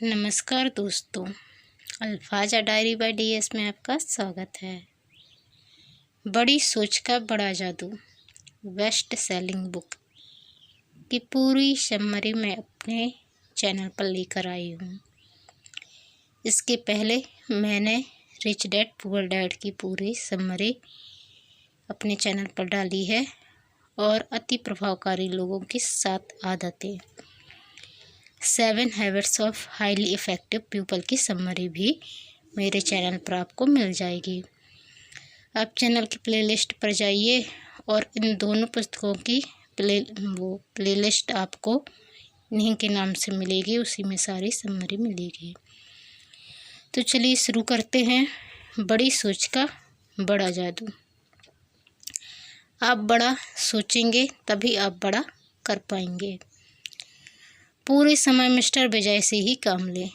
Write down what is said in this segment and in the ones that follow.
नमस्कार दोस्तों, अल्फाजा diary bye DS में आपका स्वागत है। बड़ी सोच का बड़ा जादू बेस्ट सेलिंग बुक की पूरी समरी मैं अपने चैनल पर लेकर आई हूँ। इसके पहले मैंने रिच डैड पुअर डैड की पूरी समरी अपने चैनल पर डाली है और अति प्रभावकारी लोगों की 7 आदतें 7 habits of highly effective people की समरी भी मेरे चैनल पर आपको मिल जाएगी। आप चैनल की प्लेलिस्ट पर जाइए और इन दोनों पुस्तकों की प्लेलिस्ट आपको इन्हीं के नाम से मिलेगी, उसी में सारी समरी मिलेगी। तो चलिए शुरू करते हैं। बड़ी सोच का बड़ा जादू। आप बड़ा सोचेंगे तभी आप बड़ा कर पाएंगे। पूरे समय मिस्टर विजय से ही काम लें।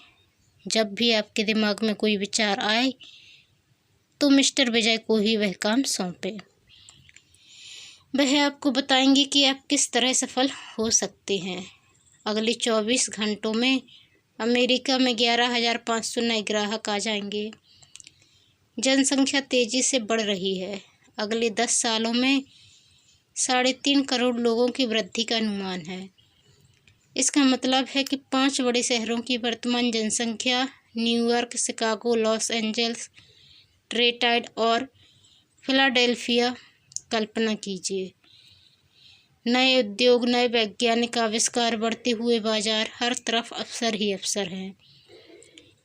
जब भी आपके दिमाग में कोई विचार आए तो मिस्टर विजय को ही वह काम सौंपें। वह आपको बताएंगे कि आप किस तरह सफल हो सकते हैं। अगले 24 घंटों में अमेरिका में 11,500 नए ग्राहक आ जाएंगे। जनसंख्या तेज़ी से बढ़ रही है। अगले 10 सालों में 3.5 करोड़ लोगों की वृद्धि का अनुमान है। इसका मतलब है कि 5 बड़े शहरों की वर्तमान जनसंख्या New York, Chicago, Los Angeles, Detroit और फिलाडेल्फिया। कल्पना कीजिए, नए उद्योग, नए वैज्ञानिक आविष्कार, बढ़ते हुए बाजार, हर तरफ अवसर ही अवसर हैं।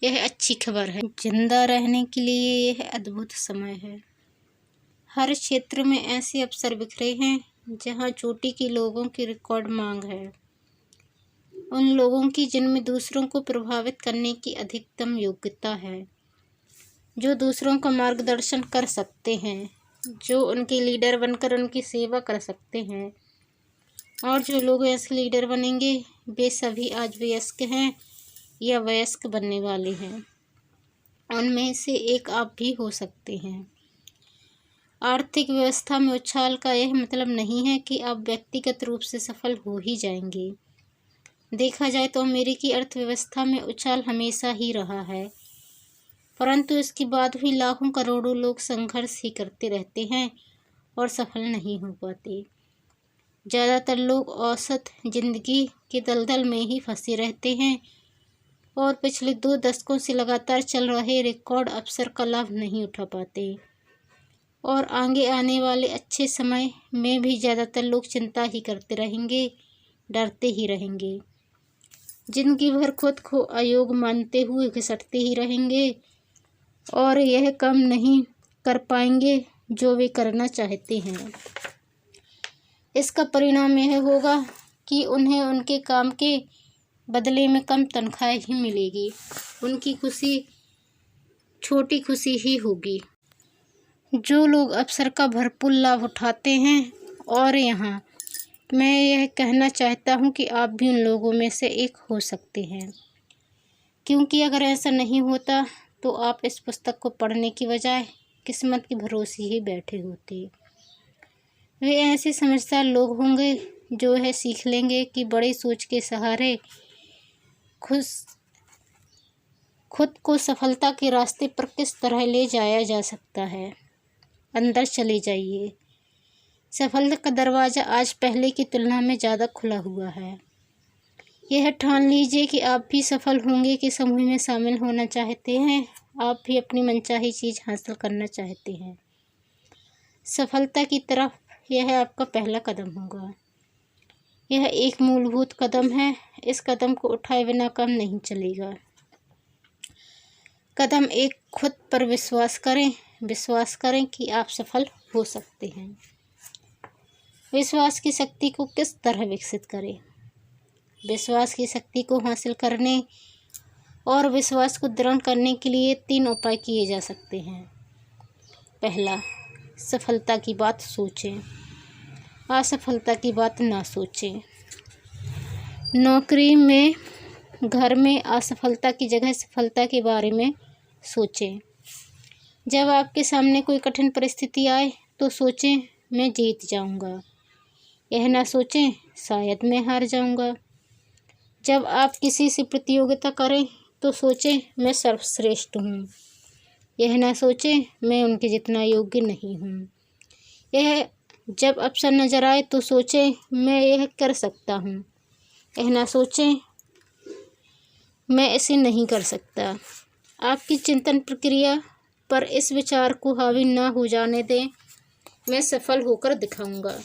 यह अच्छी खबर है। जिंदा रहने के लिए यह अद्भुत समय है। हर क्षेत्र में ऐसे अवसर बिखरे हैं जहां चोटी के लोगों की रिकॉर्ड मांग है। उन लोगों की जिनमें दूसरों को प्रभावित करने की अधिकतम योग्यता है, जो दूसरों का मार्गदर्शन कर सकते हैं, जो उनके लीडर बनकर उनकी सेवा कर सकते हैं। और जो लोग ऐसे लीडर बनेंगे वे सभी आज वयस्क हैं या वयस्क बनने वाले हैं। उनमें से एक आप भी हो सकते हैं। आर्थिक व्यवस्था में उछाल का यह मतलब नहीं है कि आप व्यक्तिगत रूप से सफल हो ही जाएंगे। देखा जाए तो अमेरिकी अर्थव्यवस्था में उछाल हमेशा ही रहा है, परंतु इसके बाद भी लाखों करोड़ों लोग संघर्ष ही करते रहते हैं और सफल नहीं हो पाते। ज़्यादातर लोग औसत जिंदगी के दलदल में ही फंसे रहते हैं और पिछले 2 दशकों से लगातार चल रहे रिकॉर्ड अवसर का लाभ नहीं उठा पाते। और आगे आने वाले अच्छे समय में भी ज़्यादातर लोग चिंता ही करते रहेंगे, डरते ही रहेंगे। जिंदगी भर खुद को अयोग्य मानते हुए घिसटते ही रहेंगे और यह काम नहीं कर पाएंगे जो वे करना चाहते हैं। इसका परिणाम यह होगा कि उन्हें उनके काम के बदले में कम तनख्वाह ही मिलेगी। उनकी खुशी छोटी खुशी ही होगी। जो लोग अवसर का भरपूर लाभ उठाते हैं, और यहाँ मैं यह कहना चाहता हूँ कि आप भी उन लोगों में से एक हो सकते हैं, क्योंकि अगर ऐसा नहीं होता तो आप इस पुस्तक को पढ़ने की बजाय किस्मत के भरोसे ही बैठे होते। वे ऐसे समझदार लोग होंगे जो यह सीख लेंगे कि बड़ी सोच के सहारे खुद को सफलता के रास्ते पर किस तरह ले जाया जा सकता है। अंदर चले जाइए। सफलता का दरवाज़ा आज पहले की तुलना में ज़्यादा खुला हुआ है। यह ठान लीजिए कि आप भी सफल होंगे के समूह में शामिल होना चाहते हैं। आप भी अपनी मनचाही चीज़ हासिल करना चाहते हैं। सफलता की तरफ यह आपका पहला कदम होगा। यह एक मूलभूत कदम है। इस कदम को उठाए बिना काम नहीं चलेगा। कदम 1, खुद पर विश्वास करें। विश्वास करें कि आप सफल हो सकते हैं। विश्वास की शक्ति को किस तरह विकसित करें? विश्वास की शक्ति को हासिल करने और विश्वास को दृढ़ करने के लिए 3 उपाय किए जा सकते हैं। पहला, सफलता की बात सोचें, असफलता की बात ना सोचें। नौकरी में, घर में असफलता की जगह सफलता के बारे में सोचें। जब आपके सामने कोई कठिन परिस्थिति आए तो सोचें मैं जीत जाऊंगा। यह ना सोचें शायद मैं हार जाऊंगा। जब आप किसी से प्रतियोगिता करें तो सोचें मैं सर्वश्रेष्ठ हूँ। यह ना सोचें मैं उनके जितना योग्य नहीं हूँ। यह जब अवसर नज़र आए तो सोचें मैं यह कर सकता हूँ। यह ना सोचें मैं इसे नहीं कर सकता। आपकी चिंतन प्रक्रिया पर इस विचार को हावी ना हो जाने दें, मैं सफल होकर दिखाऊंगा।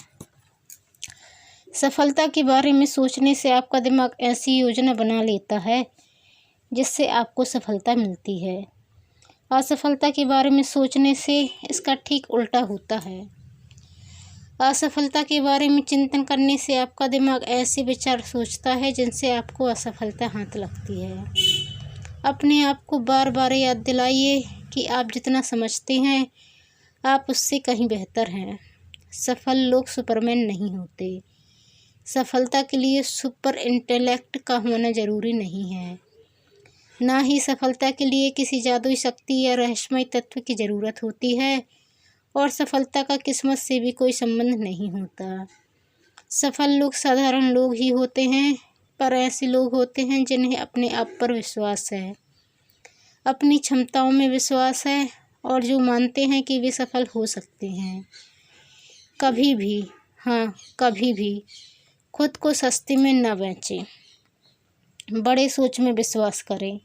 सफलता के बारे में सोचने से आपका दिमाग ऐसी योजना बना लेता है जिससे आपको सफलता मिलती है। असफलता के बारे में सोचने से इसका ठीक उल्टा होता है। असफलता के बारे में चिंतन करने से आपका दिमाग ऐसे विचार सोचता है जिनसे आपको असफलता हाथ लगती है। अपने आप को बार बार याद दिलाइए कि आप जितना समझते हैं आप उससे कहीं बेहतर हैं। सफल लोग सुपरमैन नहीं होते। सफलता के लिए सुपर इंटेलेक्ट का होना ज़रूरी नहीं है। ना ही सफलता के लिए किसी जादुई शक्ति या रहस्यमय तत्व की ज़रूरत होती है, और सफलता का किस्मत से भी कोई संबंध नहीं होता। सफल लोग साधारण लोग ही होते हैं, पर ऐसे लोग होते हैं जिन्हें अपने आप पर विश्वास है, अपनी क्षमताओं में विश्वास है, और जो मानते हैं कि वे सफल हो सकते हैं। कभी भी, हाँ कभी भी खुद को सस्ते में न बेचें। बड़े सोच में विश्वास करें।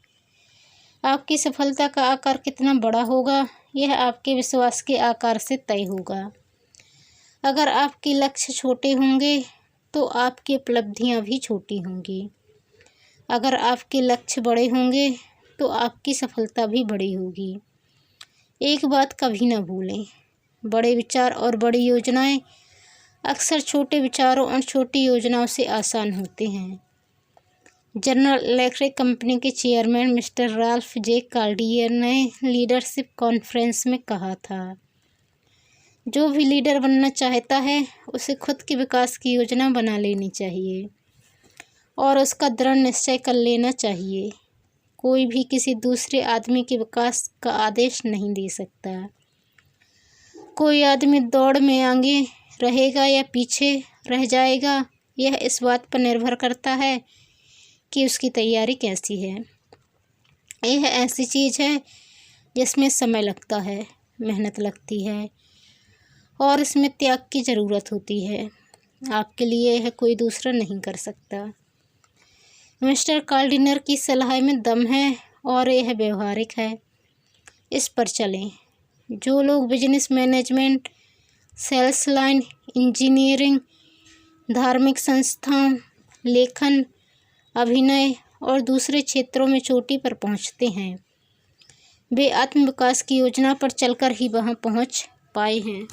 आपकी सफलता का आकार कितना बड़ा होगा यह आपके विश्वास के आकार से तय होगा। अगर आपके लक्ष्य छोटे होंगे तो आपकी उपलब्धियां भी छोटी होंगी। अगर आपके लक्ष्य बड़े होंगे तो आपकी सफलता भी बड़ी होगी। एक बात कभी न भूलें, बड़े विचार और बड़ी योजनाएं अक्सर छोटे विचारों और छोटी योजनाओं से आसान होते हैं। जनरल इलेक्ट्रिक कंपनी के चेयरमैन मिस्टर राल्फ जे कार्डियर ने लीडरशिप कॉन्फ्रेंस में कहा था, जो भी लीडर बनना चाहता है उसे खुद के विकास की योजना बना लेनी चाहिए और उसका दृढ़ निश्चय कर लेना चाहिए। कोई भी किसी दूसरे आदमी के विकास का आदेश नहीं दे सकता। कोई आदमी दौड़ में आगे रहेगा या पीछे रह जाएगा, यह इस बात पर निर्भर करता है कि उसकी तैयारी कैसी है। यह ऐसी चीज़ है जिसमें समय लगता है, मेहनत लगती है और इसमें त्याग की ज़रूरत होती है। आपके लिए यह कोई दूसरा नहीं कर सकता। मिस्टर कार्डिनर की सलाह में दम है और यह व्यवहारिक है। इस पर चलें। जो लोग business management, sales line, engineering, धार्मिक संस्थाओं, लेखन, अभिनय और दूसरे क्षेत्रों में चोटी पर पहुंचते हैं, वे आत्मविकास की योजना पर चलकर ही वहां पहुंच पाए हैं।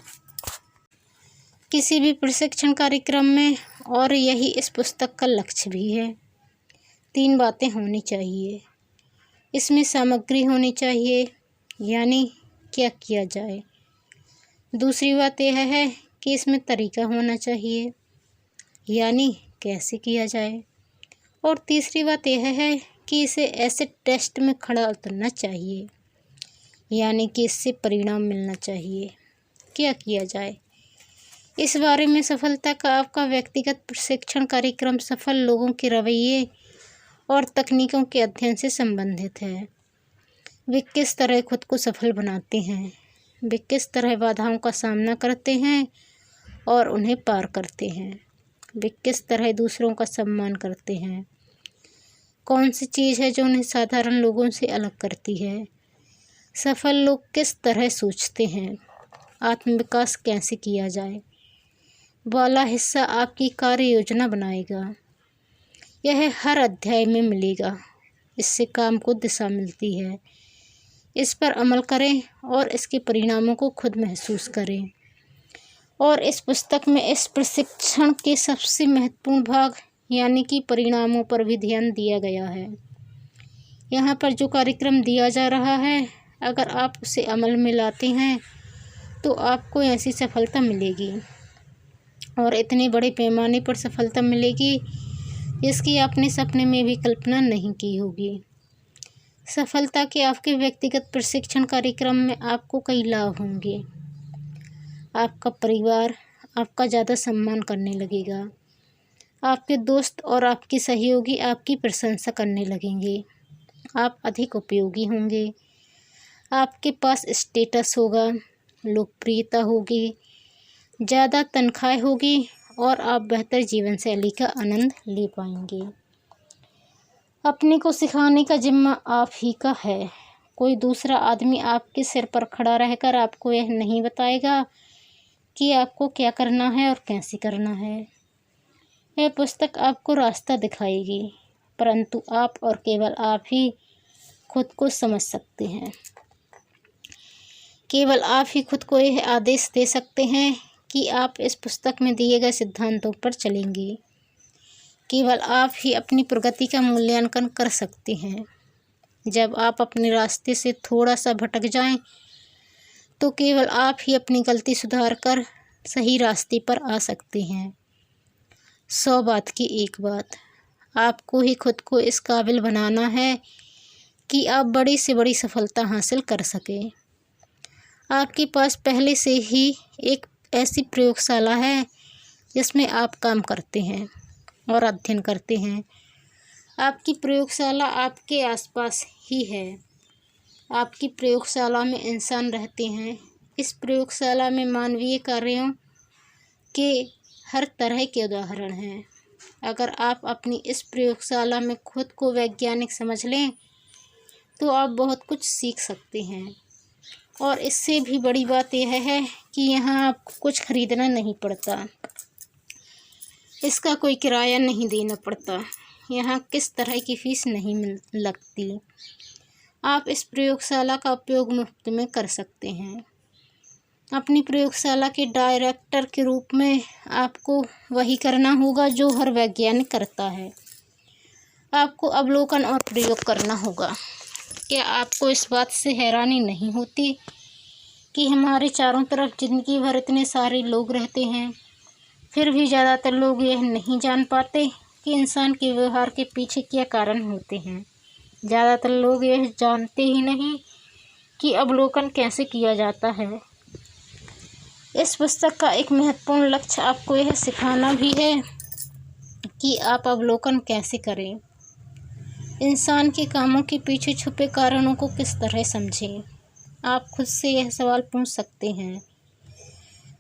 किसी भी प्रशिक्षण कार्यक्रम में, और यही इस पुस्तक का लक्ष्य भी है, 3 बातें होनी चाहिए। इसमें सामग्री होनी चाहिए, यानी क्या किया जाए। दूसरी बात यह है कि इसमें तरीका होना चाहिए, यानी कैसे किया जाए। और तीसरी बात यह है कि इसे ऐसे टेस्ट में खड़ा उतरना चाहिए, यानी कि इससे परिणाम मिलना चाहिए। क्या किया जाए, इस बारे में सफलता का आपका व्यक्तिगत प्रशिक्षण कार्यक्रम सफल लोगों के रवैये और तकनीकों के अध्ययन से संबंधित है। वे किस तरह खुद को सफल बनाते हैं, वे किस तरह बाधाओं का सामना करते हैं और उन्हें पार करते हैं, वे किस तरह दूसरों का सम्मान करते हैं, कौन सी चीज़ है जो उन्हें साधारण लोगों से अलग करती है, सफल लोग किस तरह सोचते हैं, आत्मविकास कैसे किया जाए वाला हिस्सा आपकी कार्य योजना बनाएगा। यह हर अध्याय में मिलेगा। इससे काम को दिशा मिलती है। इस पर अमल करें और इसके परिणामों को खुद महसूस करें। और इस पुस्तक में इस प्रशिक्षण के सबसे महत्वपूर्ण भाग यानी कि परिणामों पर भी ध्यान दिया गया है। यहाँ पर जो कार्यक्रम दिया जा रहा है, अगर आप उसे अमल में लाते हैं तो आपको ऐसी सफलता मिलेगी, और इतने बड़े पैमाने पर सफलता मिलेगी जिसकी आपने सपने में भी कल्पना नहीं की होगी। सफलता के आपके व्यक्तिगत प्रशिक्षण कार्यक्रम में आपको कई लाभ होंगे। आपका परिवार आपका ज़्यादा सम्मान करने लगेगा। आपके दोस्त और आपके सहयोगी आपकी प्रशंसा करने लगेंगे। आप अधिक उपयोगी होंगे। आपके पास स्टेटस होगा, लोकप्रियता होगी, ज़्यादा तनख्वाह होगी और आप बेहतर जीवन शैली का आनंद ले पाएंगे। अपने को सिखाने का जिम्मा आप ही का है। कोई दूसरा आदमी आपके सिर पर खड़ा रहकर आपको यह नहीं बताएगा कि आपको क्या करना है और कैसे करना है। यह पुस्तक आपको रास्ता दिखाएगी, परंतु आप और केवल आप ही खुद को समझ सकते हैं। केवल आप ही खुद को यह आदेश दे सकते हैं कि आप इस पुस्तक में दिए गए सिद्धांतों पर चलेंगे। केवल आप ही अपनी प्रगति का मूल्यांकन कर सकते हैं। जब आप अपने रास्ते से थोड़ा सा भटक जाएं, तो केवल आप ही अपनी गलती सुधार कर सही रास्ते पर आ सकते हैं। 100 बात की एक बात, आपको ही खुद को इस काबिल बनाना है कि आप बड़ी से बड़ी सफलता हासिल कर सकें। आपके पास पहले से ही एक ऐसी प्रयोगशाला है जिसमें आप काम करते हैं और अध्ययन करते हैं। आपकी प्रयोगशाला आपके आसपास ही है। आपकी प्रयोगशाला में इंसान रहते हैं। इस प्रयोगशाला में मानवीय कार्यों के हर तरह के उदाहरण हैं। अगर आप अपनी इस प्रयोगशाला में खुद को वैज्ञानिक समझ लें तो आप बहुत कुछ सीख सकते हैं। और इससे भी बड़ी बात यह है कि यहाँ आपको कुछ खरीदना नहीं पड़ता, इसका कोई किराया नहीं देना पड़ता, यहाँ किस तरह की फीस नहीं लगती। आप इस प्रयोगशाला का उपयोग मुफ्त में कर सकते हैं। अपनी प्रयोगशाला के डायरेक्टर के रूप में आपको वही करना होगा जो हर वैज्ञानिक करता है। आपको अवलोकन और प्रयोग करना होगा। क्या आपको इस बात से हैरानी नहीं होती कि हमारे चारों तरफ जिंदगी भर इतने सारे लोग रहते हैं, फिर भी ज़्यादातर लोग यह नहीं जान पाते कि इंसान के व्यवहार के पीछे क्या कारण होते हैं। ज़्यादातर लोग यह जानते ही नहीं कि अवलोकन कैसे किया जाता है। इस पुस्तक का एक महत्वपूर्ण लक्ष्य आपको यह सिखाना भी है कि आप अवलोकन कैसे करें। इंसान के कामों के पीछे छुपे कारणों को किस तरह समझें। आप खुद से यह सवाल पूछ सकते हैं,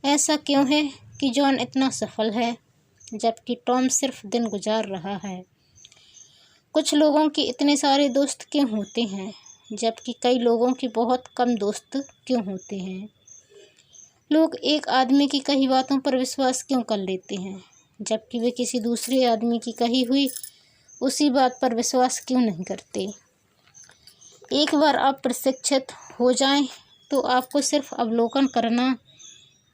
ऐसा क्यों है कि जॉन इतना सफल है जबकि टॉम सिर्फ दिन गुजार रहा है। कुछ लोगों के इतने सारे दोस्त क्यों होते हैं जबकि कई लोगों के बहुत कम दोस्त क्यों होते हैं। लोग एक आदमी की कही बातों पर विश्वास क्यों कर लेते हैं जबकि वे किसी दूसरे आदमी की कही हुई उसी बात पर विश्वास क्यों नहीं करते। एक बार आप प्रशिक्षित हो जाएं तो आपको सिर्फ अवलोकन करना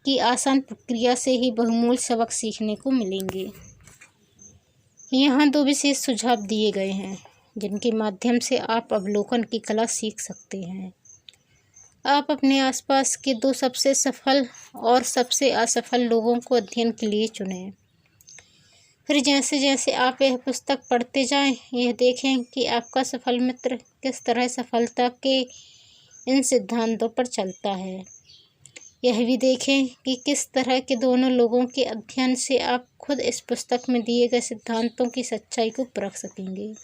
की आसान प्रक्रिया से ही बहुमूल्य सबक सीखने को मिलेंगे। यहाँ 2 विशेष सुझाव दिए गए हैं जिनके माध्यम से आप अवलोकन की कला सीख सकते हैं। आप अपने आसपास के 2 सबसे सफल और सबसे असफल लोगों को अध्ययन के लिए चुनें। फिर जैसे जैसे आप यह पुस्तक पढ़ते जाएं, यह देखें कि आपका सफल मित्र किस तरह सफलता के इन सिद्धांतों पर चलता है। यह भी देखें कि किस तरह के दोनों लोगों के अध्ययन से आप खुद इस पुस्तक में दिए गए सिद्धांतों की सच्चाई को परख सकेंगे।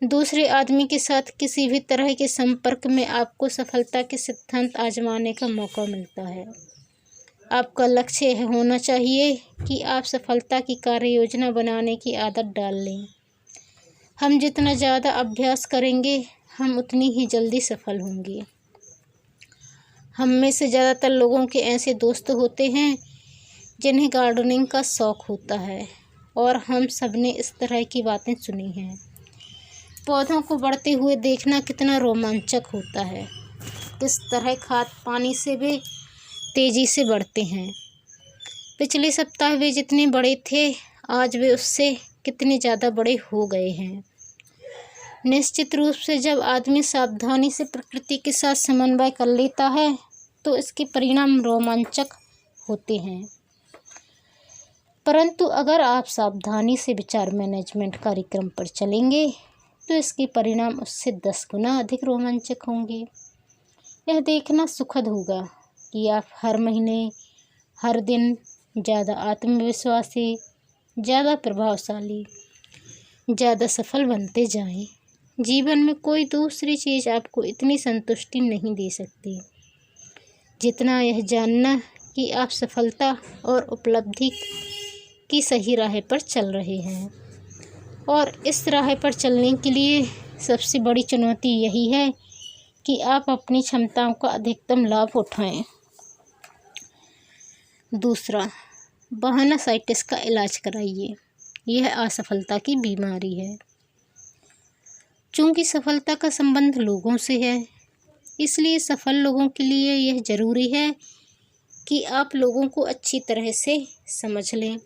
दूसरे आदमी के साथ किसी भी तरह के संपर्क में आपको सफलता के सिद्धांत आजमाने का मौका मिलता है। आपका लक्ष्य यह होना चाहिए कि आप सफलता की कार्य योजना बनाने की आदत डाल लें। हम जितना ज़्यादा अभ्यास करेंगे, हम उतनी ही जल्दी सफल होंगे। हम में से ज़्यादातर लोगों के ऐसे दोस्त होते हैं जिन्हें गार्डनिंग का शौक़ होता है और हम सब ने इस तरह की बातें सुनी हैं। पौधों को बढ़ते हुए देखना कितना रोमांचक होता है। किस तरह खाद पानी से वे तेज़ी से बढ़ते हैं। पिछले सप्ताह वे जितने बड़े थे आज वे उससे कितने ज़्यादा बड़े हो गए हैं। निश्चित रूप से जब आदमी सावधानी से प्रकृति के साथ समन्वय कर लेता है तो इसके परिणाम रोमांचक होते हैं। परंतु अगर आप सावधानी से विचार मैनेजमेंट कार्यक्रम पर चलेंगे तो इसके परिणाम उससे 10 गुना अधिक रोमांचक होंगे। यह देखना सुखद होगा कि आप हर महीने, हर दिन ज़्यादा आत्मविश्वासी, ज़्यादा प्रभावशाली, ज़्यादा सफल बनते जाएं। जीवन में कोई दूसरी चीज़ आपको इतनी संतुष्टि नहीं दे सकती जितना यह जानना कि आप सफलता और उपलब्धि की सही राह पर चल रहे हैं। और इस राह पर चलने के लिए सबसे बड़ी चुनौती यही है कि आप अपनी क्षमताओं का अधिकतम लाभ उठाएं। दूसरा, बहाना साइटिस का इलाज कराइए। यह असफलता की बीमारी है। चूँकि सफलता का संबंध लोगों से है, इसलिए सफल लोगों के लिए यह ज़रूरी है कि आप लोगों को अच्छी तरह से समझ लें।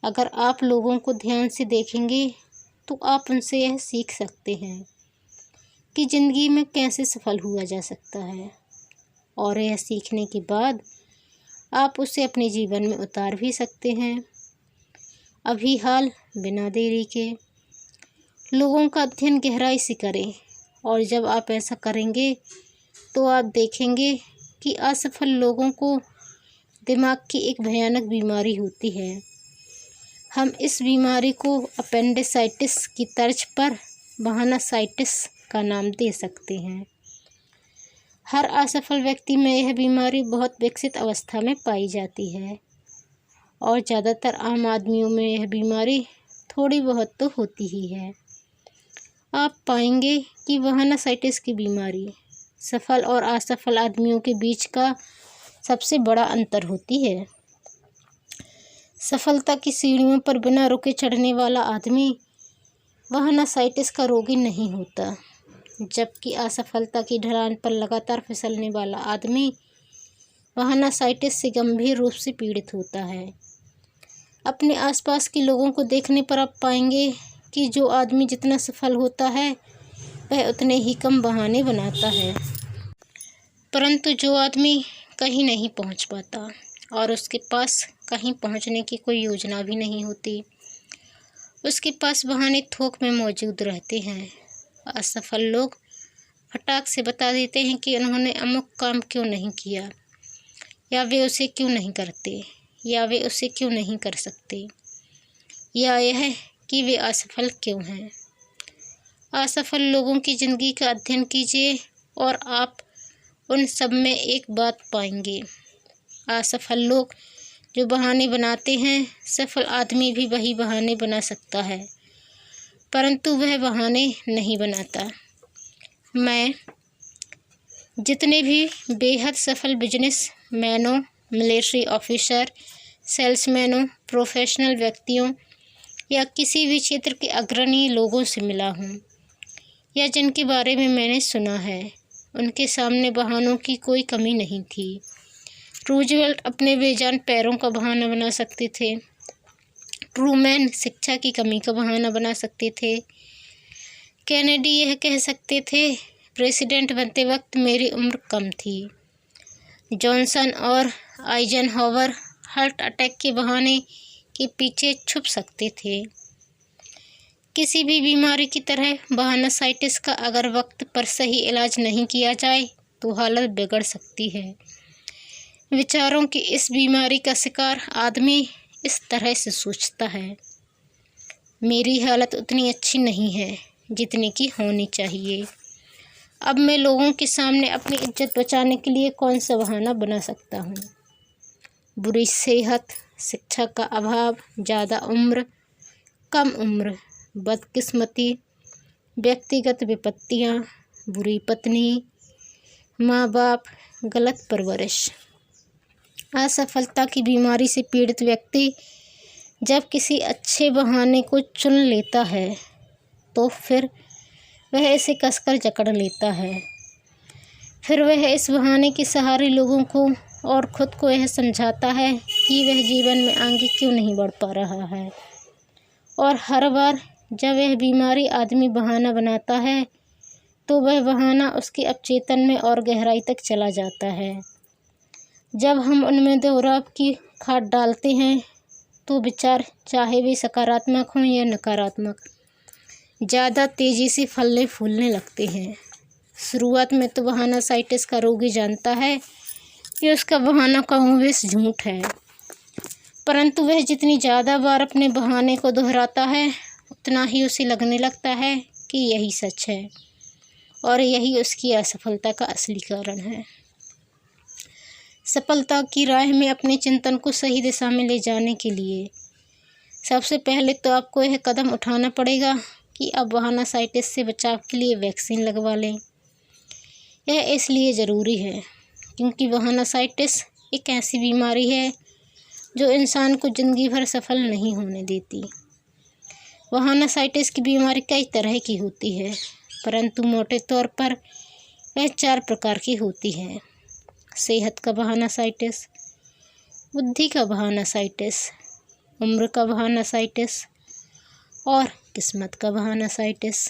अगर आप लोगों को ध्यान से देखेंगे तो आप उनसे यह सीख सकते हैं कि ज़िंदगी में कैसे सफल हुआ जा सकता है, और यह सीखने के बाद आप उसे अपने जीवन में उतार भी सकते हैं। अभी हाल बिना देरी के लोगों का अध्ययन गहराई से करें, और जब आप ऐसा करेंगे तो आप देखेंगे कि असफल लोगों को दिमाग की एक भयानक बीमारी होती है। हम इस बीमारी को अपेंडिसाइटिस की तर्ज पर बहानासाइटिस का नाम दे सकते हैं। हर असफल व्यक्ति में यह बीमारी बहुत विकसित अवस्था में पाई जाती है, और ज़्यादातर आम आदमियों में यह बीमारी थोड़ी बहुत तो होती ही है। आप पाएंगे कि बहानासाइटिस की बीमारी सफल और असफल आदमियों के बीच का सबसे बड़ा अंतर होती है। सफलता की सीढ़ियों पर बिना रुके चढ़ने वाला आदमी बहानासाइटिस का रोगी नहीं होता, जबकि असफलता की ढलान पर लगातार फिसलने वाला आदमी बहानासाइटिस से गंभीर रूप से पीड़ित होता है। अपने आसपास के लोगों को देखने पर आप पाएंगे कि जो आदमी जितना सफल होता है वह उतने ही कम बहाने बनाता है, परंतु जो आदमी कहीं नहीं पहुंच पाता और उसके पास कहीं पहुंचने की कोई योजना भी नहीं होती, उसके पास बहाने थोक में मौजूद रहते हैं। असफल लोग फटाक से बता देते हैं कि उन्होंने अमुक काम क्यों नहीं किया, या वे उसे क्यों नहीं करते, या वे उसे क्यों नहीं कर सकते, या यह कि वे असफल क्यों हैं। असफल लोगों की ज़िंदगी का अध्ययन कीजिए और आप उन सब में एक बात पाएंगे। असफल लोग जो बहाने बनाते हैं, सफल आदमी भी वही बहाने बना सकता है, परंतु वह बहाने नहीं बनाता। मैं जितने भी बेहद सफल बिजनेस मैनों, मिलिट्री ऑफिसर, सेल्समैनों, प्रोफेशनल व्यक्तियों या किसी भी क्षेत्र के अग्रणी लोगों से मिला हूँ, या जिनके बारे में मैंने सुना है, उनके सामने बहानों की कोई कमी नहीं थी। रूजवेल्ट अपने बेजान पैरों का बहाना बना सकते थे। ट्रूमैन शिक्षा की कमी का बहाना बना सकते थे। कैनेडी यह कह सकते थे, प्रेसिडेंट बनते वक्त मेरी उम्र कम थी। जॉनसन और आइजनहावर हार्ट अटैक के बहाने के पीछे छुप सकते थे। किसी भी बीमारी की तरह बहानासाइटिस का अगर वक्त पर सही इलाज नहीं किया जाए तो हालत बिगड़ सकती है। विचारों की इस बीमारी का शिकार आदमी इस तरह से सोचता है, मेरी हालत उतनी अच्छी नहीं है जितनी की होनी चाहिए। अब मैं लोगों के सामने अपनी इज्जत बचाने के लिए कौन सा बहाना बना सकता हूँ। बुरी सेहत, शिक्षा का अभाव, ज़्यादा उम्र, कम उम्र, बदकिस्मती, व्यक्तिगत विपत्तियाँ, बुरी पत्नी, माँ बाप, गलत परवरिश। असफलता की बीमारी से पीड़ित व्यक्ति जब किसी अच्छे बहाने को चुन लेता है तो फिर वह इसे कसकर जकड़ लेता है। फिर वह इस बहाने के सहारे लोगों को और ख़ुद को यह समझाता है कि वह जीवन में आगे क्यों नहीं बढ़ पा रहा है। और हर बार जब वह बीमारी आदमी बहाना बनाता है तो वह बहाना उसके अपचेतन में और गहराई तक चला जाता है। जब हम उनमें दोहराव की खाद डालते हैं तो विचार, चाहे वे सकारात्मक हों या नकारात्मक, ज़्यादा तेज़ी से फलने फूलने लगते हैं। शुरुआत में तो बहानासाइटिस का रोगी जानता है कि उसका बहाना कमोबेश झूठ है, परंतु वह जितनी ज़्यादा बार अपने बहाने को दोहराता है उतना ही उसे लगने लगता है कि यही सच है और यही उसकी असफलता का असली कारण है। सफलता की राह में अपने चिंतन को सही दिशा में ले जाने के लिए सबसे पहले तो आपको यह कदम उठाना पड़ेगा कि आप बहानासाइटिस से बचाव के लिए वैक्सीन लगवा लें। यह इसलिए ज़रूरी है क्योंकि बहानासाइटिस एक ऐसी बीमारी है जो इंसान को ज़िंदगी भर सफल नहीं होने देती। बहानासाइटिस की बीमारी कई तरह की होती है, परंतु मोटे तौर पर वह 4 प्रकार की होती है। सेहत का बहानासाइटिस, बुद्धि का बहानासाइटिस, उम्र का बहानासाइटिस और किस्मत का बहानासाइटिस।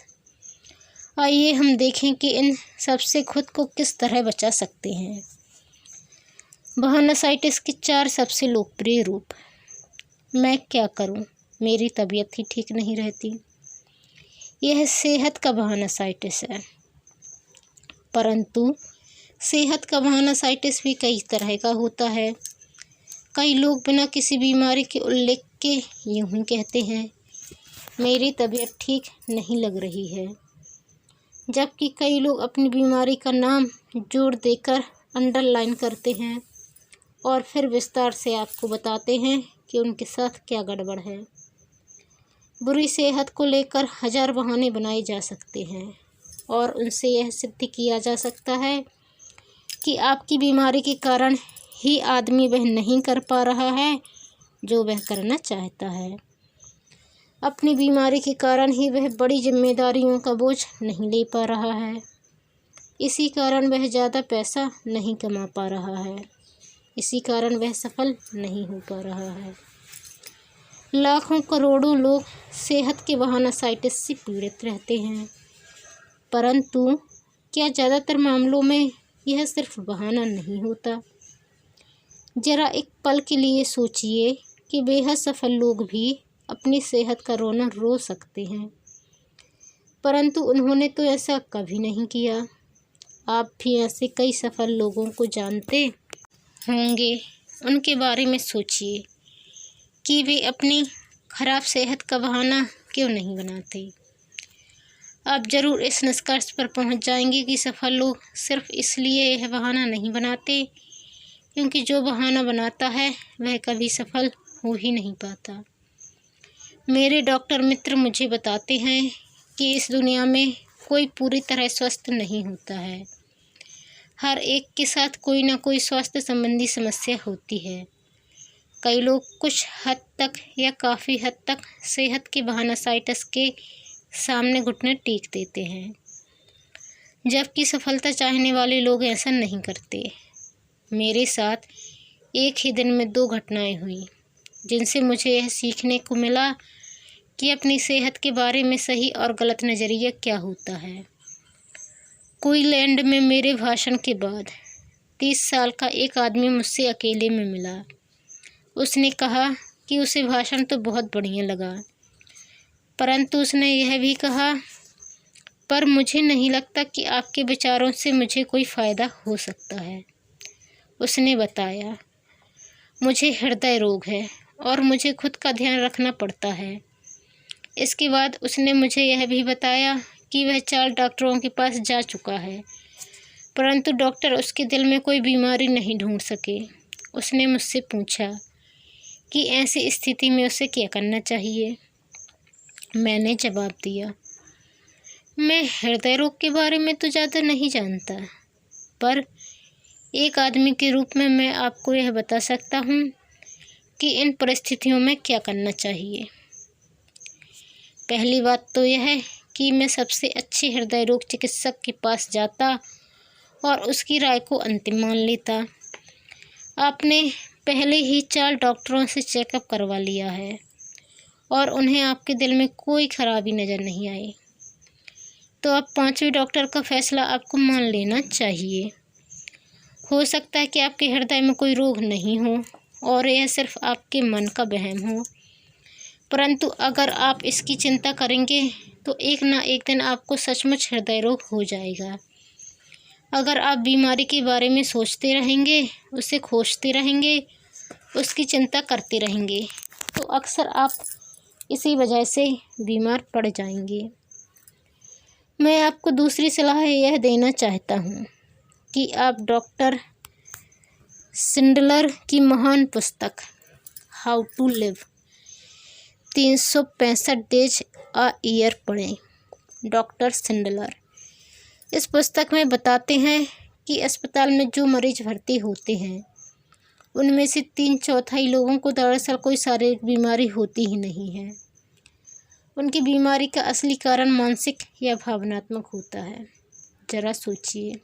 आइए हम देखें कि इन सबसे खुद को किस तरह बचा सकते हैं। बहानासाइटिस के 4 सबसे लोकप्रिय रूप। मैं क्या करूं, मेरी तबीयत ही ठीक नहीं रहती। यह सेहत का बहानासाइटिस है, परंतु सेहत का बहानासाइटिस भी कई तरह का होता है। कई लोग बिना किसी बीमारी के उल्लेख के यूं ही कहते हैं, मेरी तबीयत ठीक नहीं लग रही है, जबकि कई लोग अपनी बीमारी का नाम जोड़ देकर अंडरलाइन करते हैं और फिर विस्तार से आपको बताते हैं कि उनके साथ क्या गड़बड़ है। बुरी सेहत को लेकर 1000 बहाने बनाए जा सकते हैं और उनसे यह सिद्ध किया जा सकता है कि आपकी बीमारी के कारण ही आदमी वह नहीं कर पा रहा है जो वह करना चाहता है। अपनी बीमारी के कारण ही वह बड़ी जिम्मेदारियों का बोझ नहीं ले पा रहा है। इसी कारण वह ज़्यादा पैसा नहीं कमा पा रहा है। इसी कारण वह सफल नहीं हो पा रहा है। लाखों करोड़ों लोग सेहत के बहानासाइटिस से पीड़ित रहते हैं, परंतु क्या ज़्यादातर मामलों में यह सिर्फ बहाना नहीं होता? जरा एक पल के लिए सोचिए कि बेहद सफल लोग भी अपनी सेहत का रोना रो सकते हैं, परंतु उन्होंने तो ऐसा कभी नहीं किया। आप भी ऐसे कई सफल लोगों को जानते होंगे। उनके बारे में सोचिए कि वे अपनी खराब सेहत का बहाना क्यों नहीं बनाते। आप ज़रूर इस निष्कर्ष पर पहुंच जाएंगे कि सफल लोग सिर्फ इसलिए यह बहाना नहीं बनाते क्योंकि जो बहाना बनाता है वह कभी सफल हो ही नहीं पाता। मेरे डॉक्टर मित्र मुझे बताते हैं कि इस दुनिया में कोई पूरी तरह स्वस्थ नहीं होता है। हर एक के साथ कोई ना कोई स्वास्थ्य संबंधी समस्या होती है। कई लोग कुछ हद तक या काफ़ी हद तक सेहत के बहानासाइटिस के सामने घुटने टेक देते हैं, जबकि सफलता चाहने वाले लोग ऐसा नहीं करते। मेरे साथ एक ही दिन में 2 घटनाएं हुई जिनसे मुझे यह सीखने को मिला कि अपनी सेहत के बारे में सही और गलत नज़रिया क्या होता है। क्वींसलैंड में मेरे भाषण के बाद 30 साल का एक आदमी मुझसे अकेले में मिला। उसने कहा कि उसे भाषण तो बहुत बढ़िया लगा, परंतु उसने यह भी कहा, पर मुझे नहीं लगता कि आपके विचारों से मुझे कोई फ़ायदा हो सकता है। उसने बताया, मुझे हृदय रोग है और मुझे खुद का ध्यान रखना पड़ता है। इसके बाद उसने मुझे यह भी बताया कि वह 4 डॉक्टरों के पास जा चुका है, परंतु डॉक्टर उसके दिल में कोई बीमारी नहीं ढूंढ सके। उसने मुझसे पूछा कि ऐसी स्थिति में उसे क्या करना चाहिए। मैंने जवाब दिया, मैं हृदय रोग के बारे में तो ज़्यादा नहीं जानता, पर एक आदमी के रूप में मैं आपको यह बता सकता हूँ कि इन परिस्थितियों में क्या करना चाहिए। पहली बात तो यह है कि मैं सबसे अच्छे हृदय रोग चिकित्सक के पास जाता और उसकी राय को अंतिम मान लेता। आपने पहले ही 4 डॉक्टरों से चेकअप करवा लिया है और उन्हें आपके दिल में कोई खराबी नज़र नहीं आई, तो अब 5वें डॉक्टर का फैसला आपको मान लेना चाहिए। हो सकता है कि आपके हृदय में कोई रोग नहीं हो और यह सिर्फ आपके मन का वहम हो, परंतु अगर आप इसकी चिंता करेंगे तो एक ना एक दिन आपको सचमुच हृदय रोग हो जाएगा। अगर आप बीमारी के बारे में सोचते रहेंगे, उसे खोजते रहेंगे, उसकी चिंता करते रहेंगे, तो अक्सर आप इसी वजह से बीमार पड़ जाएंगे। मैं आपको दूसरी सलाह यह देना चाहता हूँ कि आप डॉक्टर शिंडलर की महान पुस्तक how to live 365 days a year पढ़ें। डॉक्टर शिंडलर इस पुस्तक में बताते हैं कि अस्पताल में जो मरीज भर्ती होते हैं उनमें से 3/4 लोगों को दरअसल कोई शारीरिक बीमारी होती ही नहीं है। उनकी बीमारी का असली कारण मानसिक या भावनात्मक होता है। ज़रा सोचिए,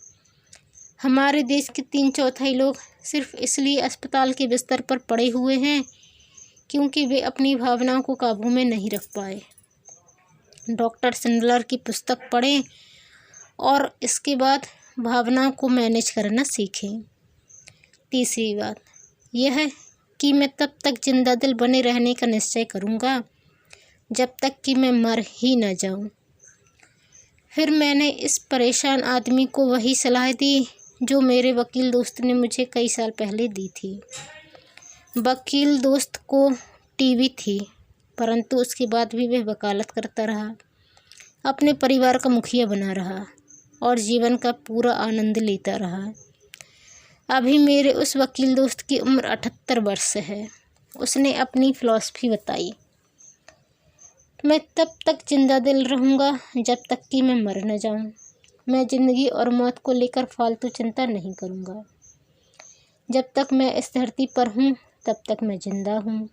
हमारे देश के 3/4 लोग सिर्फ इसलिए अस्पताल के बिस्तर पर पड़े हुए हैं क्योंकि वे अपनी भावनाओं को काबू में नहीं रख पाए। डॉक्टर शिंडलर की पुस्तक पढ़ें और इसके बाद भावनाओं को मैनेज करना सीखें। तीसरी बात यह है कि मैं तब तक जिंदा दिल बने रहने का निश्चय करूँगा जब तक कि मैं मर ही न जाऊँ। फिर मैंने इस परेशान आदमी को वही सलाह दी जो मेरे वकील दोस्त ने मुझे कई साल पहले दी थी। वकील दोस्त को टीबी थी, परंतु उसके बाद भी वह वकालत करता रहा, अपने परिवार का मुखिया बना रहा और जीवन का पूरा आनंद लेता रहा। अभी मेरे उस वकील दोस्त की उम्र 78 वर्ष है। उसने अपनी फ़िलॉसफी बताई, मैं तब तक जिंदा दिल रहूँगा जब तक कि मैं मर न जाऊँ। मैं ज़िंदगी और मौत को लेकर फालतू चिंता नहीं करूँगा। जब तक मैं इस धरती पर हूँ तब तक मैं जिंदा हूँ,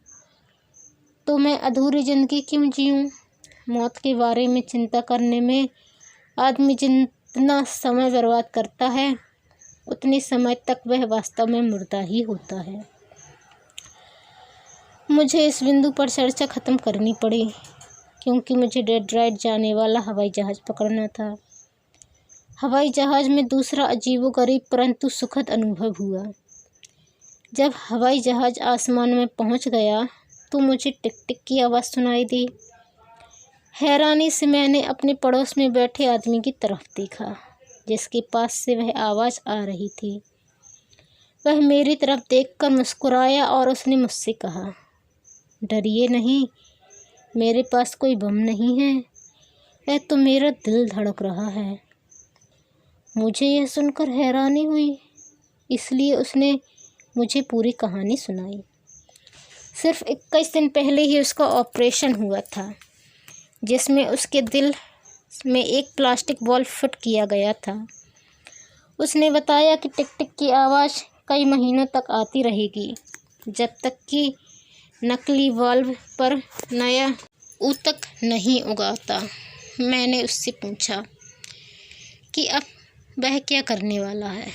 तो मैं अधूरी ज़िंदगी क्यों जीऊँ। मौत के बारे में चिंता करने में आदमी जितना समय बर्बाद करता है उतने समय तक वह वास्तव में मुर्दा ही होता है। मुझे इस बिंदु पर चर्चा ख़त्म करनी पड़ी क्योंकि मुझे डेट्रॉइट जाने वाला हवाई जहाज़ पकड़ना था। हवाई जहाज़ में दूसरा अजीबोगरीब परंतु सुखद अनुभव हुआ। जब हवाई जहाज़ आसमान में पहुंच गया तो मुझे टिक टिक की आवाज़ सुनाई दी। हैरानी से मैंने अपने पड़ोस में बैठे आदमी की तरफ देखा जिसके पास से वह आवाज़ आ रही थी। वह मेरी तरफ देखकर मुस्कुराया और उसने मुझसे कहा, डरिए नहीं, मेरे पास कोई बम नहीं है, यह तो मेरा दिल धड़क रहा है। मुझे यह सुनकर हैरानी हुई, इसलिए उसने मुझे पूरी कहानी सुनाई। सिर्फ 21 दिन पहले ही उसका ऑपरेशन हुआ था जिसमें उसके दिल में एक प्लास्टिक बॉल फिट किया गया था। उसने बताया कि टिक टिक की आवाज़ कई महीनों तक आती रहेगी जब तक कि नकली वाल्व पर नया ऊतक नहीं उगाता। मैंने उससे पूछा कि अब वह क्या करने वाला है।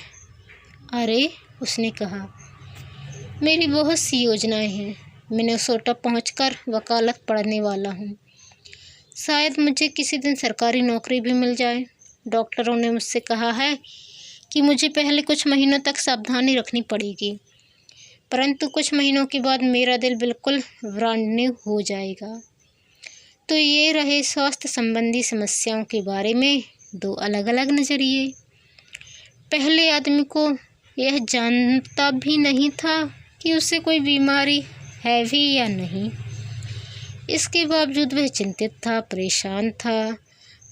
अरे, उसने कहा, मेरी बहुत सी योजनाएं हैं। मिनेसोटा पहुंचकर वकालत पढ़ने वाला हूँ। शायद मुझे किसी दिन सरकारी नौकरी भी मिल जाए। डॉक्टरों ने मुझसे कहा है कि मुझे पहले कुछ महीनों तक सावधानी रखनी पड़ेगी, परंतु कुछ महीनों के बाद मेरा दिल बिल्कुल ब्रांड न्यू हो जाएगा। तो ये रहे स्वास्थ्य संबंधी समस्याओं के बारे में 2 अलग अलग नज़रिए। पहले आदमी को यह जानता भी नहीं था कि उसे कोई बीमारी है भी या नहीं। इसके बावजूद वह चिंतित था, परेशान था,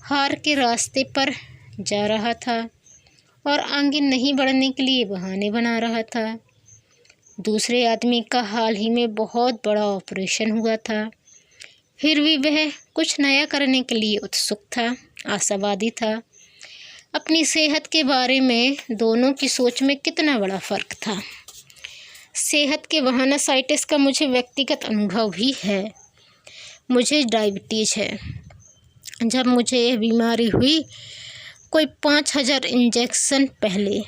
हार के रास्ते पर जा रहा था और आगे नहीं बढ़ने के लिए बहाने बना रहा था। दूसरे आदमी का हाल ही में बहुत बड़ा ऑपरेशन हुआ था, फिर भी वह कुछ नया करने के लिए उत्सुक था, आशावादी था। अपनी सेहत के बारे में दोनों की सोच में कितना बड़ा फ़र्क था। सेहत के बहाना साइटिस का मुझे व्यक्तिगत अनुभव भी है। मुझे डायबिटीज़ है। जब मुझे यह बीमारी हुई कोई 5000 इंजेक्शन पहले,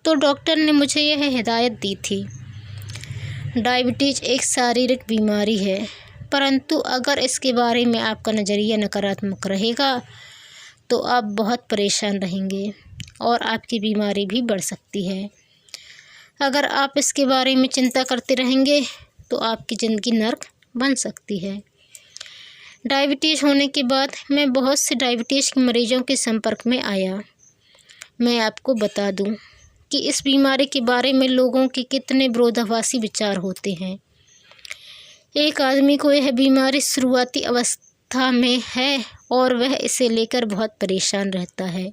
तो डॉक्टर ने मुझे यह हिदायत दी थी, डायबिटीज़ एक शारीरिक बीमारी है, परंतु अगर इसके बारे में आपका नज़रिया नकारात्मक रहेगा तो आप बहुत परेशान रहेंगे और आपकी बीमारी भी बढ़ सकती है। अगर आप इसके बारे में चिंता करते रहेंगे तो आपकी ज़िंदगी नर्क बन सकती है। डायबिटीज़ होने के बाद मैं बहुत से डायबिटीज़ के मरीजों के संपर्क में आया। मैं आपको बता दूं कि इस बीमारी के बारे में लोगों के कितने विरोधाभासी विचार होते हैं। एक आदमी को यह बीमारी शुरुआती अवस्था में है और वह इसे लेकर बहुत परेशान रहता है।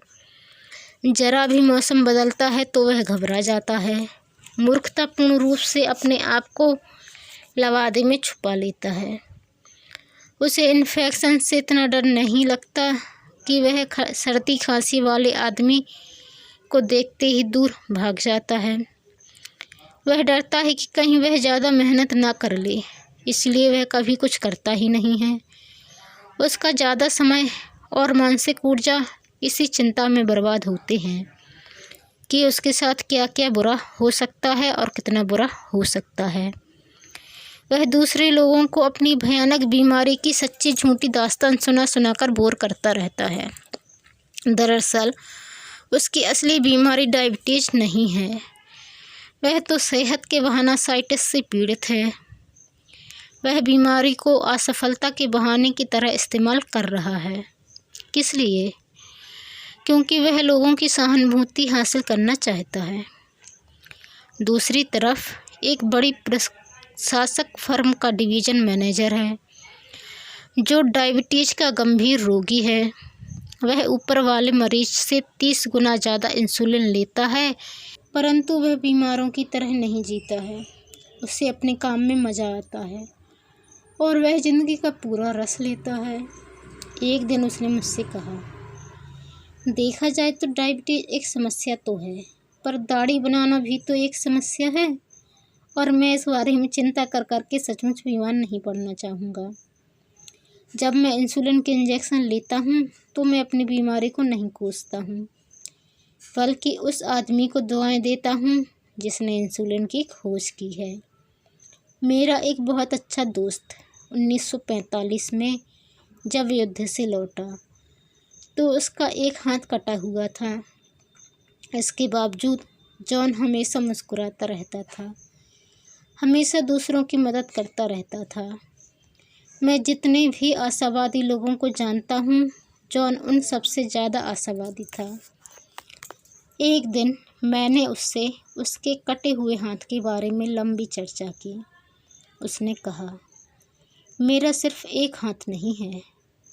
जरा भी मौसम बदलता है तो वह घबरा जाता है, मूर्खतापूर्ण रूप से अपने आप को लवादे में छुपा लेता है। उसे इन्फेक्शन से इतना डर नहीं लगता कि वह सर्दी खांसी वाले आदमी को देखते ही दूर भाग जाता है। वह डरता है कि कहीं वह ज़्यादा मेहनत ना कर ले, इसलिए वह कभी कुछ करता ही नहीं है। उसका ज़्यादा समय और मानसिक ऊर्जा इसी चिंता में बर्बाद होते हैं कि उसके साथ क्या क्या बुरा हो सकता है और कितना बुरा हो सकता है। वह दूसरे लोगों को अपनी भयानक बीमारी की सच्ची झूठी दास्तान सुना सुनाकर बोर करता रहता है। दरअसल उसकी असली बीमारी डायबिटीज नहीं है, वह तो सेहत के बहाना साइटिस से पीड़ित है। वह बीमारी को असफलता के बहाने की तरह इस्तेमाल कर रहा है। किस लिए? क्योंकि वह लोगों की सहानुभूति हासिल करना चाहता है। दूसरी तरफ एक बड़ी प्रशासक फर्म का डिवीज़न मैनेजर है जो डायबिटीज़ का गंभीर रोगी है। वह ऊपर वाले मरीज से 30 गुना ज़्यादा इंसुलिन लेता है, परंतु वह बीमारों की तरह नहीं जीता है। उसे अपने काम में मज़ा आता है और वह ज़िंदगी का पूरा रस लेता है। एक दिन उसने मुझसे कहा, देखा जाए तो डायबिटीज़ एक समस्या तो है, पर दाढ़ी बनाना भी तो एक समस्या है और मैं इस बारे में चिंता कर करके सचमुच बीमार नहीं पड़ना चाहूँगा। जब मैं इंसुलिन के इंजेक्शन लेता हूँ तो मैं अपनी बीमारी को नहीं कोसता हूँ, बल्कि उस आदमी को दुआएं देता हूँ जिसने इंसुलिन की खोज की है। मेरा एक बहुत अच्छा दोस्त 1945 में जब युद्ध से लौटा तो उसका एक हाथ कटा हुआ था। इसके बावजूद जॉन हमेशा मुस्कुराता रहता था, हमेशा दूसरों की मदद करता रहता था। मैं जितने भी आशावादी लोगों को जानता हूँ, जॉन उन सबसे ज़्यादा आशावादी था। एक दिन मैंने उससे उसके कटे हुए हाथ के बारे में लंबी चर्चा की। उसने कहा, मेरा सिर्फ एक हाथ नहीं है।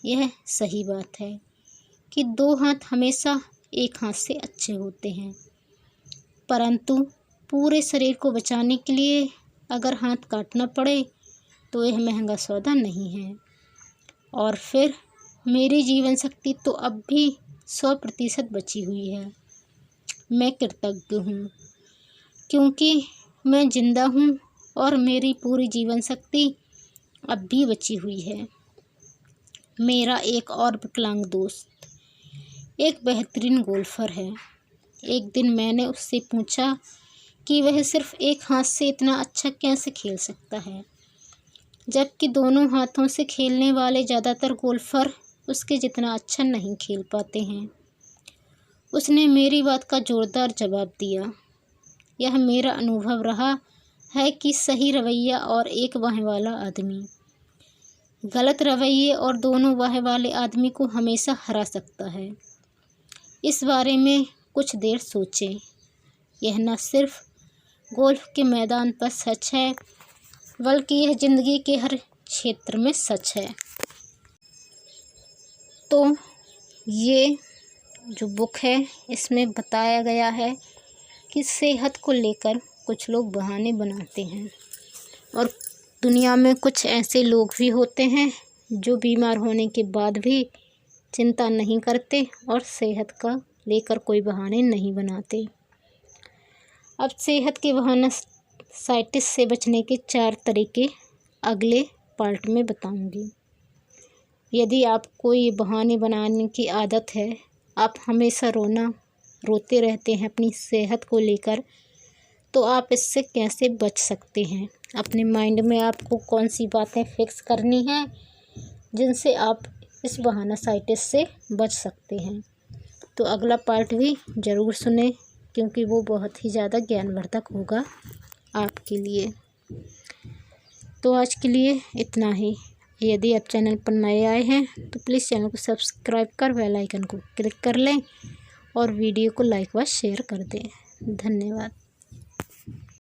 यह सही बात है कि 2 हाथ हमेशा एक हाथ से अच्छे होते हैं, परंतु पूरे शरीर को बचाने के लिए अगर हाथ काटना पड़े तो यह महंगा सौदा नहीं है। और फिर मेरी जीवन शक्ति तो अब भी 100% बची हुई है। मैं कृतज्ञ हूँ क्योंकि मैं जिंदा हूँ और मेरी पूरी जीवन शक्ति अब भी बची हुई है। मेरा एक और विकलांग दोस्त एक बेहतरीन गोल्फर है। एक दिन मैंने उससे पूछा कि वह सिर्फ एक हाथ से इतना अच्छा कैसे खेल सकता है, जबकि दोनों हाथों से खेलने वाले ज़्यादातर गोल्फर उसके जितना अच्छा नहीं खेल पाते हैं। उसने मेरी बात का जोरदार जवाब दिया, यह मेरा अनुभव रहा है कि सही रवैया और एक बाहें वाला आदमी गलत रवैये और दोनों बाहें वाले आदमी को हमेशा हरा सकता है। इस बारे में कुछ देर सोचें। यह न सिर्फ गोल्फ के मैदान पर सच है, बल्कि यह ज़िंदगी के हर क्षेत्र में सच है। तो ये जो बुक है इसमें बताया गया है कि सेहत को लेकर कुछ लोग बहाने बनाते हैं और दुनिया में कुछ ऐसे लोग भी होते हैं जो बीमार होने के बाद भी चिंता नहीं करते और सेहत का लेकर कोई बहाने नहीं बनाते। अब सेहत के बहाना साइटिस से बचने के 4 तरीके अगले पार्ट में बताऊंगी। यदि आपको ये बहाने बनाने की आदत है, आप हमेशा रोते रहते हैं अपनी सेहत को लेकर, तो आप इससे कैसे बच सकते हैं? अपने माइंड में आपको कौन सी बातें फिक्स करनी हैं जिनसे आप इस बहाना साइटिस से बच सकते हैं। तो अगला पार्ट भी ज़रूर सुने क्योंकि वो बहुत ही ज़्यादा ज्ञानवर्धक होगा आपके लिए। तो आज के लिए इतना ही। यदि आप चैनल पर नए आए हैं तो प्लीज़ चैनल को सब्सक्राइब कर बेल आइकन को क्लिक कर लें और वीडियो को लाइक व शेयर कर दें। धन्यवाद।